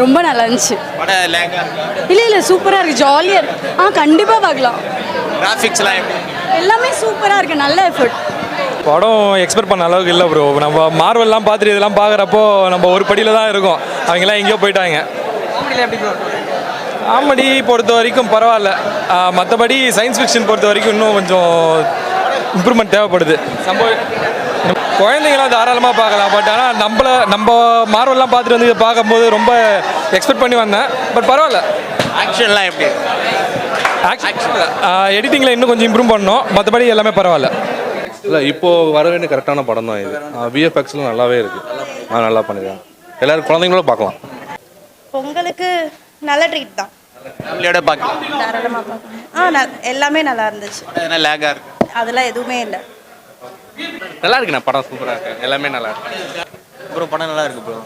ரொம்ப நல்லா இருந்துச்சு. படம் லேக்கா இருக்கா? இல்லை சூப்பராக இருக்குது, ஜாலியாக இருக்குது. கண்டிப்பாக பார்க்கலாம். கிராஃபிக்ஸ்லாம் எப்படி? எல்லாமே சூப்பராக இருக்குது, நல்ல எஃபர்ட். படம் எக்ஸ்பெக்ட் பண்ண அளவுக்கு இல்லை ப்ரோ. நம்ம மார்வெல்லாம் பார்த்துட்டு இதெல்லாம் பார்க்குறப்போ நம்ம ஒரு படியில் தான் இருக்கோம், அவங்கெல்லாம் எங்கேயோ போயிட்டாங்க. காமெடி பொறுத்த வரைக்கும் பரவாயில்ல, மற்றபடி சயின்ஸ் ஃபிக்ஷன் பொறுத்த வரைக்கும் இன்னும் கொஞ்சம் இம்ப்ரூவ்மெண்ட் தேவைப்படுது. குழந்தைங்களாம் தாராளமாக பார்க்கலாம். பட் ஆனால் நம்ம மார்வெல்லாம் பார்த்துட்டு வந்து இதை பார்க்கும்போது ரொம்ப எக்ஸ்பெக்ட் பண்ணி வந்தேன். பட் பரவாயில்ல. ஆக்ஷன்லாம் எப்படி? எடிட்டிங்கில் இன்னும் கொஞ்சம் இம்ப்ரூவ் பண்ணணும், மற்றபடி எல்லாமே பரவாயில்ல. இல்லை இப்போது வர வேண்டிய கரெக்டான படம் தான் இது. விஎஃப்எக்ஸ்லாம் நல்லாவே இருக்குது, நல்லா பண்ணிடுறேன். எல்லோரும் குழந்தைங்களோட பார்க்கலாம். பொங்கலுக்கு நல்ல ட்ரீட் தான், ஃபேமிலியோட பார்க்கலாம். தாராளமாக பார்க்கலாம். எல்லாமே நல்லா இருந்துச்சு, என்ன லேக்கா இருக்கு? அதெல்லாம் எதுவுமே இல்லை. நல்லா இருக்குண்ணா, படம் சூப்பராக இருக்கு, எல்லாமே நல்லா இருக்கு ப்ரோ படம் நல்லா இருக்கு ப்ரோ.